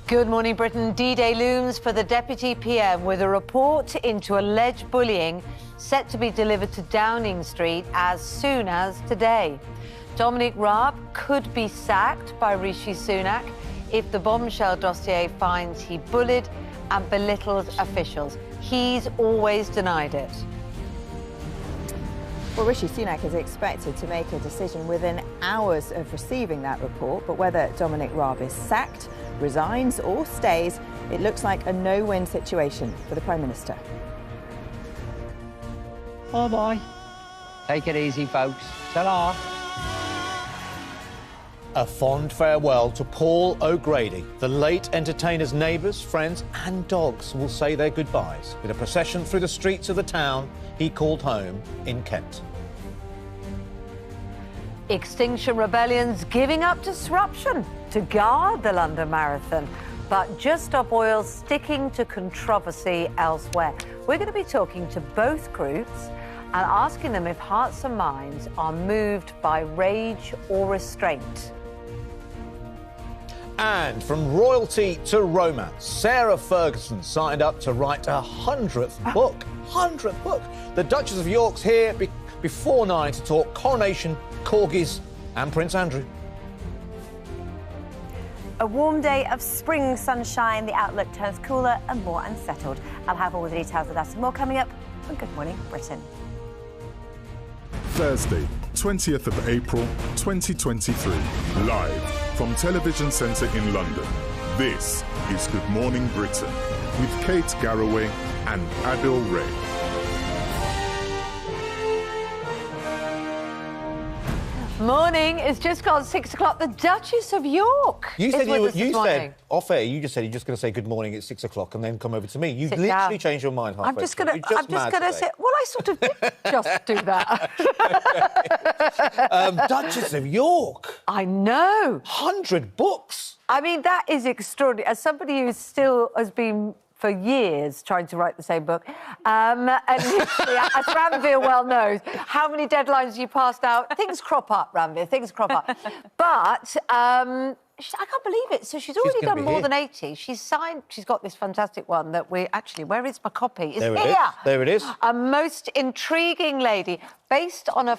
Good morning, Britain. D-Day looms for the Deputy PM with a report into alleged bullying set to be delivered to Downing Street as soon as today. Dominic Raab could be sacked by Rishi Sunak if the bombshell dossier finds he bullied and belittled officials. He's always denied it. Well, Rishi Sunak is expected to make a decision within hours of receiving that report, but whether Dominic Raab is sacked, resigns or stays, it looks like a no-win situation for the Prime Minister. Bye-bye. Take it easy, folks. Ta-ra. A fond farewell to Paul O'Grady. The late entertainer's neighbours, friends and dogs will say their goodbyes with a procession through the streets of the town he called home in Kent. Extinction Rebellion's giving up disruption to guard the London Marathon, but Just Stop Oil sticking to controversy elsewhere. We're going to be talking to both groups and asking them if hearts and minds are moved by rage or restraint. And from royalty to romance, Sarah Ferguson signed up to write her 100th book. 100th book. The Duchess of York's here before 9 to talk coronation, corgis and Prince Andrew. A warm day of spring sunshine. The outlook turns cooler and more unsettled. I'll have all the details of that and more coming up on Good Morning Britain. Thursday, 20th of April, 2023. Live from Television Centre in London. This is Good Morning Britain with Kate Garraway and Adil Ray. Morning. It's just gone 6 o'clock. The Duchess of York. You said off air. You just said you're just going to say good morning at 6 o'clock and then come over to me. You literally changed your mind halfway. I'm just going to say. Well, I sort of did just do that. Duchess of York. I know. 100 books. I mean, that is extraordinary. As somebody who still has been for years trying to write the same book, and literally, as Ranvir well knows, how many deadlines you passed out. Things crop up, Ranvir, things crop up. But I can't believe it. So she's already done more than 80. She's signed, she's got this fantastic one that we actually, where is my copy? It's here. There it is. A most intriguing lady based on a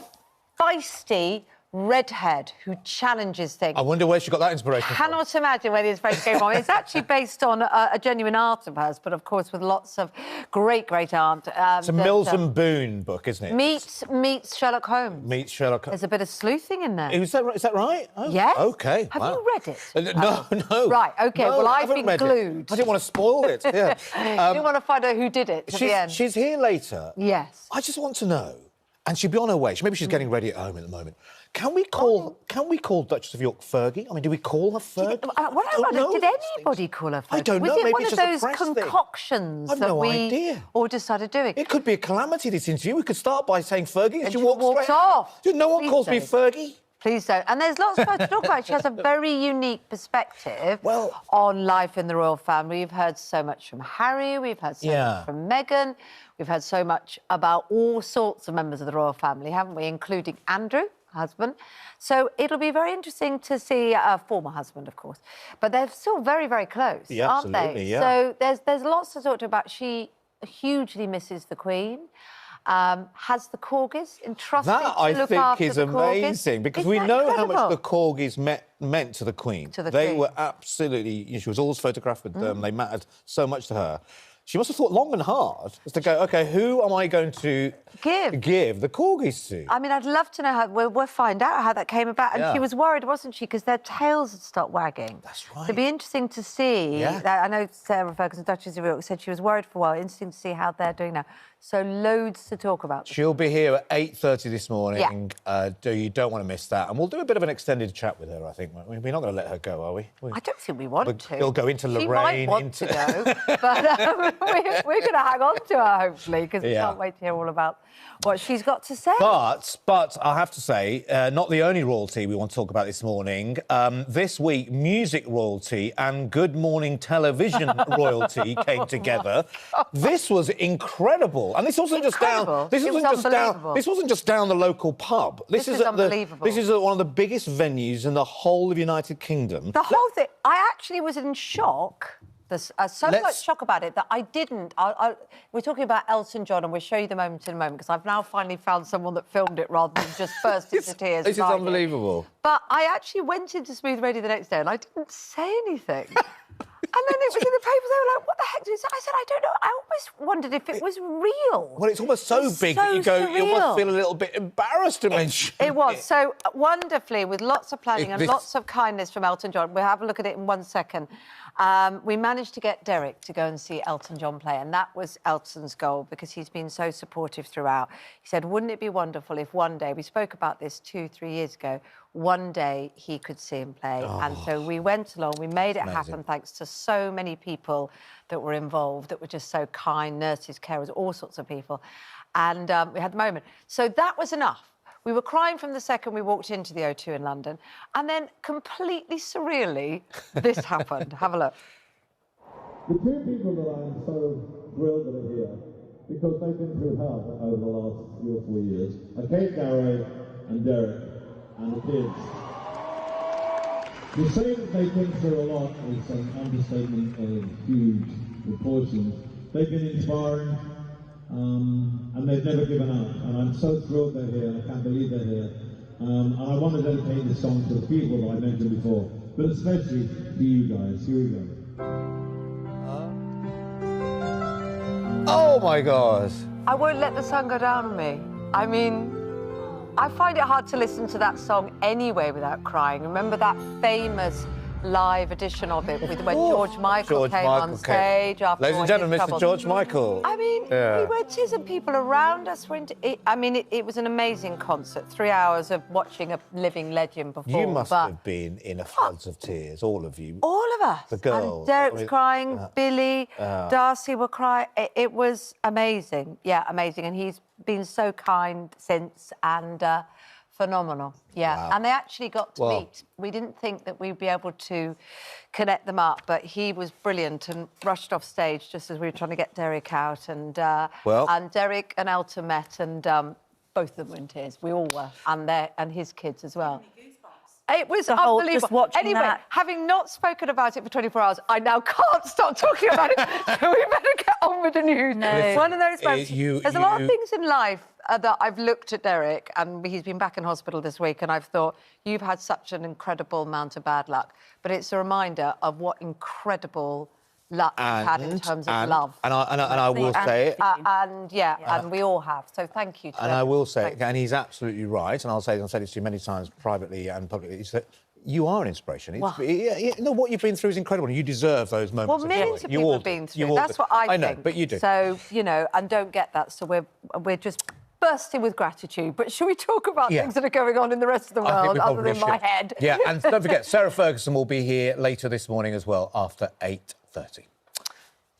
feisty redhead who challenges things. I wonder where she got that inspiration from. Cannot imagine where the inspiration came from. It's actually based on a genuine aunt of hers, but of course with lots of great aunt. It's a Mills and Boon book, isn't it? Meets Sherlock Holmes. Meets Sherlock Holmes. There's a bit of sleuthing in there. Is that right? Oh, yes. OK. Have you read it? No. Right, OK. No, well, I've been glued. I didn't want to spoil it. Yeah. I didn't want to find out who did it at the end. She's here later. Yes. I just want to know, and she'll be on her way. Maybe she's getting ready at home at the moment. Can we call Duchess of York Fergie? I mean, do we call her Fergie? Did anybody call her Fergie? I don't know. Was it Maybe one it's of just those concoctions that we all decided doing? It could be a calamity, this interview. We could start by saying Fergie and she walks off. No one calls me Fergie. Please don't. And there's lots for her to talk about. She has a very unique perspective on life in the royal family. We've heard so much from Harry, we've heard so much from Meghan, we've heard so much about all sorts of members of the royal family, haven't we, including Andrew, husband. So it'll be very interesting to see a former husband, of course. But they're still very, very close, aren't they? Yeah. So there's lots to talk to about. She hugely misses the Queen. Has the corgis entrusted to look after the corgis. That, I think, is amazing, because we know how much the corgis meant to the Queen. They were absolutely... she was always photographed with them. They mattered so much to her. She must have thought long and hard as to go, OK, who am I going to give the corgis to? I mean, I'd love to know how... We'll find out how that came about. And she was worried, wasn't she, because their tails had stopped wagging. That's right. It'd be interesting to see... I know Sarah Ferguson, Duchess of York, said she was worried for a while. Interesting to see how they're doing now. So loads to talk about. She'll be here at 8:30 this morning. You don't want to miss that. And we'll do a bit of an extended chat with her, I think. We're not going to let her go, are we? I don't think we want to. We'll go into Lorraine. She might want to go, but we're going to hang on to her, hopefully, because we can't wait to hear all about what she's got to say. But I have to say, not the only royalty we want to talk about this morning. This week, music royalty and Good Morning Television royalty came together. This was incredible, and this wasn't just down. This wasn't just down the local pub. This is unbelievable. This is at one of the biggest venues in the whole of the United Kingdom. The whole thing. I actually was in shock. There's so much shock about it that I didn't. We're talking about Elton John, and we'll show you the moment in a moment, because I've now finally found someone that filmed it rather than just burst into tears. This is unbelievable. But I actually went into Smooth Radio the next day and I didn't say anything. And then it was in the papers. They were like, "What the heck?" I said, "I don't know." I almost wondered if it was real. Well, it's almost so big that you almost feel a little bit embarrassed to mention it. Was so wonderfully, with lots of planning and lots of kindness from Elton John. We'll have a look at it in 1 second. We managed to get Derek to go and see Elton John play, and that was Elton's goal, because he's been so supportive throughout. He said, wouldn't it be wonderful if one day, we spoke about this 2-3 years ago, one day he could see him play. And so we went along, we made it happen, thanks to so many people that were involved, that were just so kind, nurses, carers, all sorts of people. And we had the moment. So that was enough. We were crying from the second we walked into the O2 in London, and then completely surreally, this happened. Have a look. The two people that I'm so thrilled that are here, because they've been through hell over the last 3 or 4 years, are Kate Garraway and Derek and the kids. To say that they've been through a lot is an understatement of huge proportions. They've been inspiring. And they've never given up, and I'm so thrilled they're here, and I can't believe they're here. And I want to dedicate this song to the people that I mentioned before, but especially to you guys. Here we go. Oh my God! I won't let the sun go down on me. I mean, I find it hard to listen to that song anyway without crying. Remember that famous live edition of it with when George Michael came on stage after. Ladies and gentlemen, Mr. George Michael. I mean, we were tears, and people around us were into it. I mean, it was an amazing concert. 3 hours of watching a living legend perform. You must have been in a floods of tears, all of you. All of us. The girls. And Derek was crying, Billy, Darcy were crying. It was amazing. Yeah, amazing. And he's been so kind since, and phenomenal. Yeah. Wow. And they actually got to meet. We didn't think that we'd be able to connect them up, but he was brilliant and rushed off stage just as we were trying to get Derek out. And and Derek and Elton met, and both of them were in tears. We all were, and his kids as well. It was unbelievable. Anyway, having not spoken about it for 24 hours, I now can't stop talking about it. So we better get on with the news. No. One of those moments. There's a lot of things in life that I've looked at Derek, and he's been back in hospital this week, and I've thought, you've had such an incredible amount of bad luck. But it's a reminder of what incredible luck he's had in terms of love. And I will say it. And we all have. So thank you to And I will say it, and he's absolutely right, and I've said this to you many times privately and publicly, is that you are an inspiration. No, what you've been through is incredible, and you deserve those moments. Well, millions of people have been through. That's what I think. I know, but you do. So, you know, and don't get that. So we're just bursting with gratitude. But should we talk about things that are going on in the rest of the world other than my head? Yeah, and don't forget, Sarah Ferguson will be here later this morning as well, after 8:30.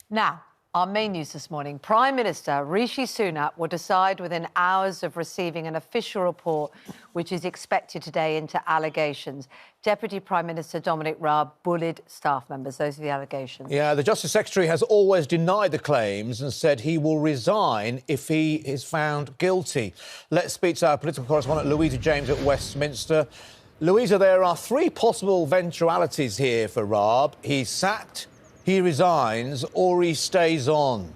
Now, our main news this morning. Prime Minister Rishi Sunak will decide within hours of receiving an official report which is expected today into allegations. Deputy Prime Minister Dominic Raab bullied staff members. Those are the allegations. Yeah, the Justice Secretary has always denied the claims and said he will resign if he is found guilty. Let's speak to our political correspondent Louisa James at Westminster. Louisa, there are 3 possible eventualities here for Raab. He's sacked, he resigns, or he stays on.